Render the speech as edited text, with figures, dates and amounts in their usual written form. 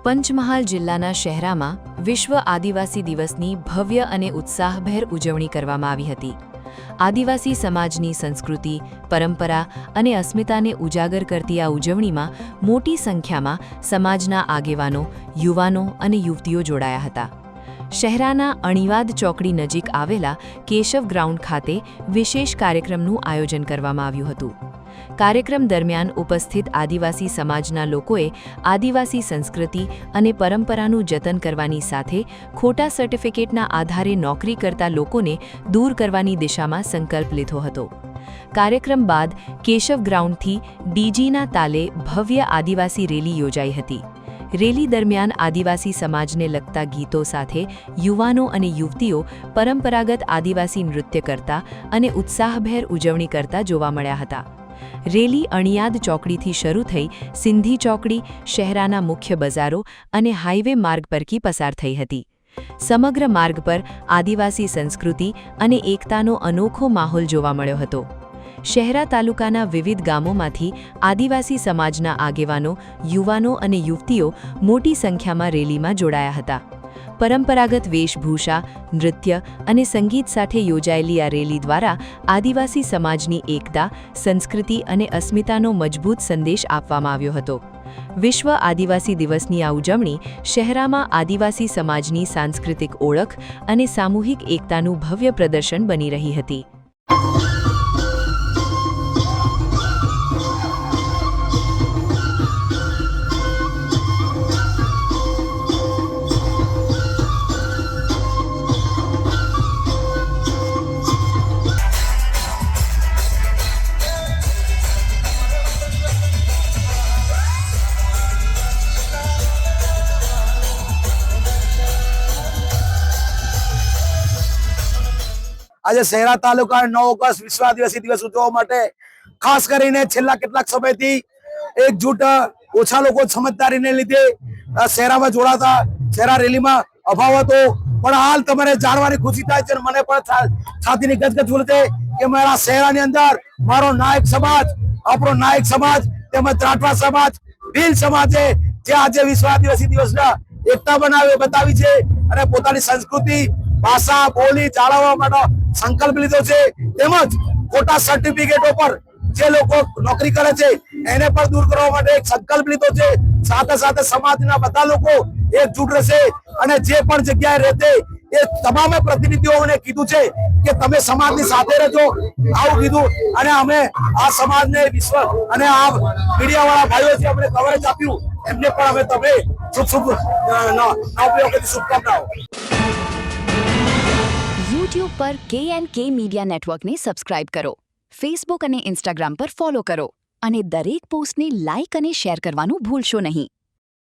પંચમહાલ જિલ્લાના શહેરામાં વિશ્વ આદિવાસી દિવસની ભવ્ય અને ઉત્સાહભેર ઉજવણી કરવામાં આવી હતી। આદિવાસી સમાજની સંસ્કૃતિ, પરંપરા અને અસ્મિતાને ઉજાગર કરતી આ ઉજવણીમાં મોટી સંખ્યામાં સમાજના આગેવાનો, યુવાનો અને યુવતીઓ જોડાયા હતા। શહેરાના અણીવાદ ચોકડી નજીક આવેલા કેશવ ગ્રાઉન્ડ ખાતે વિશેષ કાર્યક્રમનું આયોજન કરવામાં આવ્યું હતું। કાર્યક્રમ દરમિયાન ઉપસ્થિત આદિવાસી સમાજના લોકોએ આદિવાસી સંસ્કૃતિ અને પરંપરાનું જતન કરવાની સાથે ખોટા સર્ટિફિકેટના આધારે નોકરી કરતા લોકોને દૂર કરવાની દિશામાં સંકલ્પ લીધો હતો। કાર્યક્રમ બાદ કેશવ ગ્રાઉન્ડથી ડીજીના તાલે ભવ્ય આદિવાસી રેલી યોજાઈ હતી। રેલી દરમિયાન આદિવાસી સમાજને લગતા ગીતો સાથે યુવાનો અને યુવતીઓ પરંપરાગત આદિવાસી નૃત્ય કરતા અને ઉત્સાહભેર ઉજવણી કરતા જોવા મળ્યા હતા। રેલી અણીયાદ ચોકડીથી શરૂ થઈ સિંધી ચોકડી, શહેરાના મુખ્ય બજારો અને હાઈવે માર્ગ પરથી પસાર થઈ હતી। સમગ્ર માર્ગ પર આદિવાસી સંસ્કૃતિ અને એકતાનો અનોખો માહોલ જોવા મળ્યો હતો। શહેરા તાલુકાના વિવિધ ગામોમાંથી આદિવાસી સમાજના આગેવાનો, યુવાનો અને યુવતીઓ મોટી સંખ્યામાં રેલીમાં જોડાયા હતા। પરંપરાગત વેશભૂષા, નૃત્ય અને સંગીત સાથે યોજાયેલી આ રેલી દ્વારા આદિવાસી સમાજની એકતા, સંસ્કૃતિ અને અસ્મિતાનો મજબૂત સંદેશ આપવામાં આવ્યો હતો। વિશ્વ આદિવાસી દિવસની આ ઉજવણી શહેરામાં આદિવાસી સમાજની સાંસ્કૃતિક ઓળખ અને સામૂહિક એકતાનું ભવ્ય પ્રદર્શન બની રહી હતી। આજે શહેરા તાલુકા 9 ઓગસ્ટ વિશ્વ આદિવાસી દિવસ ઉજવવા માટે ખાસ કરીને છેલ્લા કેટલાક સમયથી એકજૂટ ઓછા લોકો સમજદારીને લીધે શહેરામાં જોડાતા શહેરા રેલીમાં અભાવ હતો। પણ હાલ તમારે જાણવાની ખુશી થાય છે, મને પણ છાતીની ગદગદ ફૂલે છે કે મારા શહેરાની અંદર મારો નાયક સમાજ, આપણો નાયક સમાજ તેમજ રાઠવા સમાજ, ભીલ સમાજે જે આજે વિશ્વ આદિવાસી દિવસના એકતા બતાવી છે અને પોતાની સંસ્કૃતિ, ભાષા, બોલી જાળવવા માટે સંકલ્પ લીધો છે। તેમજ ખોટા સર્ટિફિકેટો પર જે લોકો નોકરી કરે છે એને પણ દૂર કરવા માટે એક સંકલ્પ લીધો છે। સાથે સાથે સમાજના બધા લોકો એકજૂટ રહેશે અને જે પણ જગ્યાએ રહેશે એ તમામ પ્રતિનિધિઓને કીધું છે કે તમે સમાજની સાથે રહેજો, આવું કીધું। અને અમે આ સમાજને વિશ્વ અને આ મીડિયાવાળા ભાઈઓ છે અમને કવરેજ આપ્યું, એમને પણ અમે તમે શુભકામનાઓ। YouTube પર KNK મીડિયા નેટવર્કને સબસ્ક્રાઇબ કરો, ફેસબુક અને ઇન્સ્ટાગ્રામ પર ફોલો કરો અને દરેક પોસ્ટને લાઇક અને શેર કરવાનું ભૂલશો નહીં।